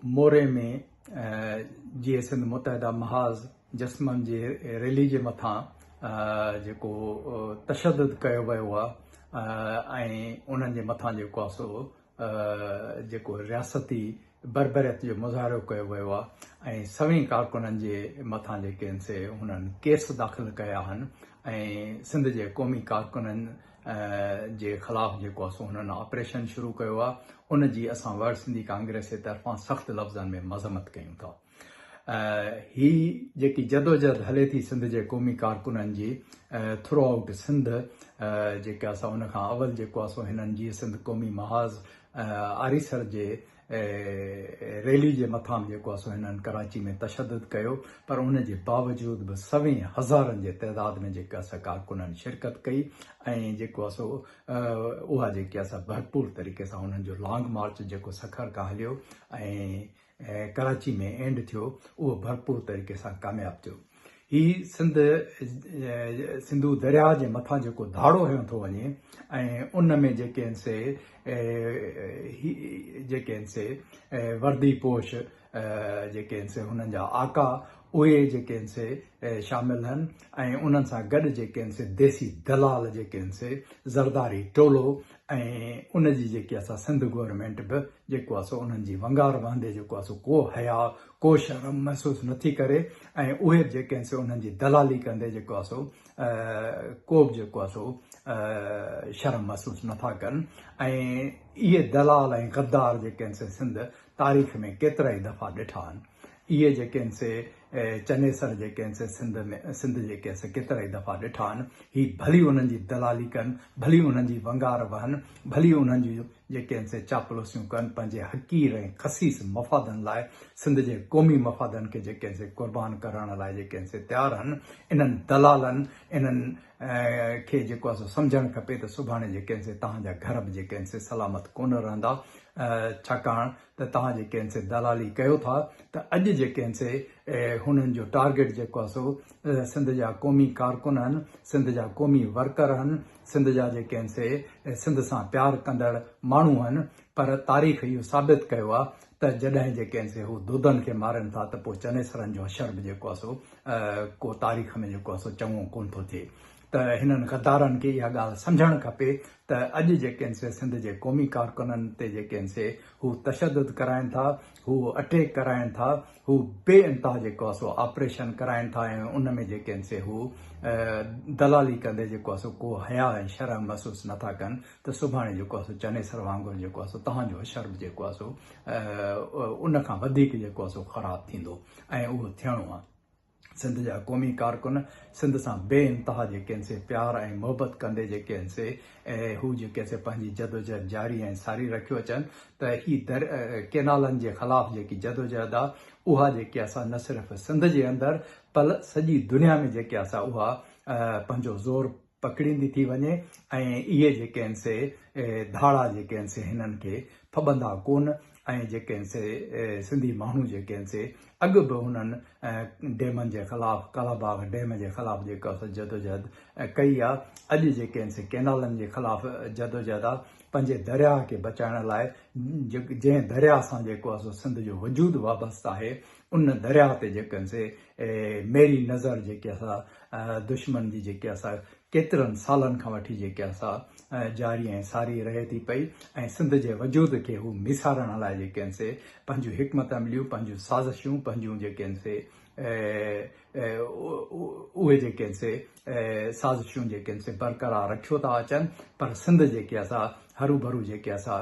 मोरे में जीअं सिंध मुतहदा महाज़ जस्मनि जे रैली जे मथां जेको तशद्दुद कयो वियो आहे ऐं उन्हनि जे मथां जेको आहे सो जेको रियासती बरबरियत जो मुज़ाहिरो कयो वियो आहे ऐं सभई कारकुननि जे मथां जेके आहिनि से हुननि केस दाख़िल कया आहिनि ऐं सिंध जे क़ौमी कारकुननि जे ख़िलाफ़ जेको आहे सो हुननि ऑपरेशन शुरू कयो आहे उन जी असां वर्ल्ड सिंधी कांग्रेस जे तरफ़ां सख़्तु लफ़्ज़नि में मज़म्मत कयूं था। ही जेकी जदोजहद हले थी सिंध जे क़ौमी कारकुननि जी थ्रू आउट सिंध जेके असां उन खां अवल जेको आहे सो हिननि जी सिंध क़ौमी महाज़ आरीसर जे रैली जे मथां जेको आहे सो हिननि कराची में तशद्दुद कयो पर उन जे बावजूद बि सभई हज़ारनि जे तइदाद में जेके असां कारकुननि शिरकत कई ऐं जेको आहे सो उहा जेके असां भरपूर तरीक़े सां हुननि जो लॉन्ग मार्च जेको सखर खां हलियो ऐं कराची में एंड थियो उहो भरपूर तरीक़े सां कामयाबु थियो। ही सिंधू दरिया जे मथां जेको धाड़ो हयो थो वञे ऐं उन में जेके आहिनि से जेके आहिनि से वर्दी पोश जेके आहिनि से हुननि जा आका उहे जेके आहिनि से शामिल आहिनि ऐं उन्हनि सां गॾु जेके आहिनि से देसी दलाल जेके आहिनि से ज़रदारी टोलो ऐं उन जी जेकी असां सिंध गवर्नमेंट बि जेको आहे सो उन्हनि जी वंगार वहंदे जेको आहे सो को हया को शर्म महसूसु नथी करे ऐं उहे जेके आहिनि से उन्हनि जी दलाली कंदे जेको आहे सो को बि जेको आहे सो शर्म महसूसु नथा कनि ऐं इहे दलाल ऐं गद्दार जेके आहिनि से सिंध तारीख़ में केतिरा ई दफ़ा ॾिठा आहिनि। इहे जेके आहिनि से चनेसर जेके आहिनि से सिंध जेके आहिनि से केतिरा ई दफ़ा ॾिठा आहिनि। ही भली उन्हनि जी दलाली कनि भली उन्हनि जी वंगार वहनि भली उन्हनि जी जेके आहिनि से चापलूसियूं कनि पंहिंजे हक़ीर ऐं ख़सीस मफ़ादनि लाइ सिंध जे क़ौमी मफ़ादनि खे जेके आहिनि से क़ुर्बान करण लाइ जेके आहिनि से तयारु आहिनि। इन्हनि दलालनि इन्हनि खे जेको आहे सो सम्झणु खपे त सुभाणे जेके आहिनि से तव्हांजा घर बि जेके आहिनि से सलामत कोन रहंदा छाकाणि त तव्हां जेके आहिनि से दलाली कयो था त अॼु जेके आहिनि से हुननि जो टारगेट जेको आहे सो सिंध जा क़ौमी कारकुन आहिनि सिंध जा क़ौमी वर्कर आहिनि सिंध जा जेके आहिनि से सिंध सां प्यारु कंदड़ माण्हू आहिनि पर तारीख़ इहो साबित कयो आहे त जॾहिं जेके आहिनि से हू दूधनि खे मारनि था त पोइ चनेसरनि जो अशर बि जेको आहे सो को तारीख़ में जेको आहे सो चङो कोन थो थिए। त हिननि गद्दारनि खे इहा ॻाल्हि सम्झणु खपे त अॼु जेके आहिनि से सिंध जे क़ौमी कारकुननि ते जेके आहिनि से हू तशद्दुद कराइनि था हू अटैक कराइनि था हू बेइंतिहा जेको आहे सो ऑपरेशन कराइनि था ऐं उन में जेके आहिनि से हू दलाली कंदे जेको आहे सो को हया ऐं शर्म महसूसु नथा कनि त सुभाणे जेको आहे सो चनेसर वांगुरु जेको आहे सो तव्हांजो अशर बि जेको आहे सो उन खां वधीक जेको आहे सो ख़राबु थींदो ऐं उहो थियणो आहे। सिंध जा क़ौमी कारकुन सिंध सां बेइंतिहा जेके आहिनि से प्यार ऐं मोहबत कंदे जेके आहिनि से हू जेके से पंहिंजी जदोजहद जारी ऐं सारी रखियो अचनि त ही केनालनि जे ख़िलाफ़ जेकी जदोजहद आहे उहा जेके असां न सिर्फ़ु सिंध जे अंदरि पर सॼी दुनिया में जेके असां उहा पंहिंजो ज़ोर पकड़ींदी थी वञे ऐं इहे जेके आहिनि से धाड़ा जेके आहिनि से हिननि खे फॿंदा कोन ऐं जेके आहिनि से सिंधी माण्हू जेके आहिनि से अॻु बि हुननि डैमनि जे ख़िलाफ़ कालाबाग डैम जे ख़िलाफ़ जेका जदोजहद कई आहे अॼु जेके आहिनि से केनालनि जे ख़िलाफ़ जदोजहद आहे पंहिंजे दरिया खे बचाइण लाइ जंहिं दरिया सां जेको आहे सो सिंध जो वजूद वाबस्तु आहे उन दरिया ते जेके आहिनि से मेरी नज़र जेके असां दुश्मन जी जेके असां केतिरनि सालनि खां वठी जेके असां जारी ऐं सारी रहे थी पई ऐं सिंध जे वजूद खे हू मिसारण लाइ जेके आहिनि से पंहिंजूं हिकमत अमलियूं पंहिंजूं साज़िशूं पंहिंजूं जेके आहिनि से उहे जेके आहिनि से साज़िशूं जेके आहिनि से बरक़रार रखियो था अचनि पर सिंध जेके असां हरू भरू जेके असां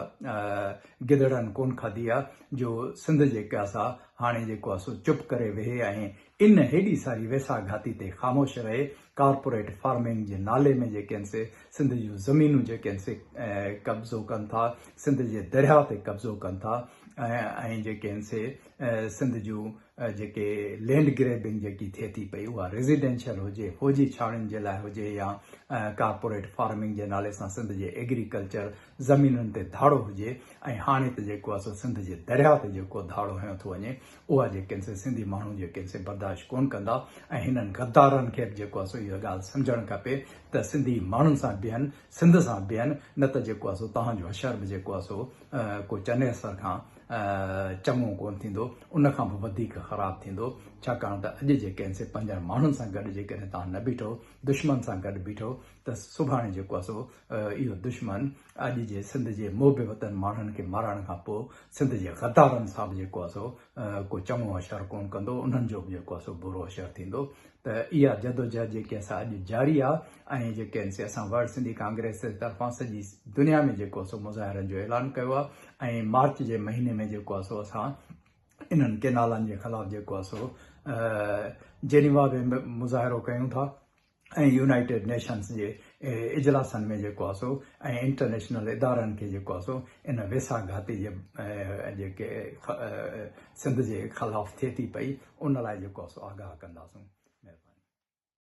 गिदड़नि कोन खाधी आहे जो सिंध जेके असां हाणे जेको आहे सो चुप करे वेहे ऐं इन हेॾी सारी वेसाघाती ते ख़ामोश रहे कारपोरेट फार्मिंग जे नाले में जेके आहिनि से सिंध जूं ज़मीनूं जेके आहिनि से कब्ज़ो कनि था सिंध जे दरिया ते कब्ज़ो कनि था ऐं जेके आहिनि से सिंध जूं जेके लैंड ग्रैबिंग जेकी थिए थी पई उहा रेज़िडेंशियल हुजे फौजी छावणियुनि जे लाइ हुजे या कॉर्पोरेट फार्मिंग जे नाले सां सिंध जे एग्रीकल्चर ज़मीनुनि ते धाड़ो हुजे ऐं हाणे त जेको आहे सो सिंध जे दरिया ते जेको धाड़ो हयो थो वञे उहा जेके आहिनि से सिंधी माण्हू जेके आहिनि से बर्दाश्त कोन कंदा ऐं हिननि गद्दारनि खे बि जेको आहे सो इहा ॻाल्हि सम्झणु खपे त सिंधी माण्हुनि सां बीहनि सिंध सां बीहनि न त जेको आहे सो तव्हांजो हशर बि जेको आहे सो को चने असर खां चङो कोन थींदो उन खां बि वधीक ख़राबु थींदो छाकाणि त अॼु जेके आहिनि से पंहिंजनि माण्हुनि सां गॾु जेकॾहिं तव्हां न बीठो दुश्मन सां गॾु बीठो त सुभाणे जेको आहे सो इहो दुश्मन अॼु जे सिंध जे मोहबे वतन माण्हुनि खे मारण खां पोइ सिंध जे गद्दारनि सां बि जेको आहे सो को चङो असरु कोन कंदो उन्हनि जो बि जेको आहे सो बुरो असरु थींदो त इहा जदोजहद जेके असां अॼु जारी आहे ऐं जेके आहिनि से असां वर्ल्ड सिंधी कांग्रेस जे तरफ़ां सॼी दुनिया में जेको आहे सो मुज़ाहिरनि जो ऐलान कयो आहे ऐं मार्च जे महीने में जेको आहे सो असां इन्हनि केनालनि जे ख़िलाफ़ु जेको आहे सो जेनीवा में मुज़ाहिरो कयूं था ऐं यूनाइटेड नेशन्स जे इजलासनि में जेको आहे सो ऐं इंटरनेशनल इदारनि खे जेको आहे सो इन वेसाघाती जे जेके सिंध जे ख़िलाफ़ु थिए थी पई उन लाइ जेको आहे सो आगाह कंदासूं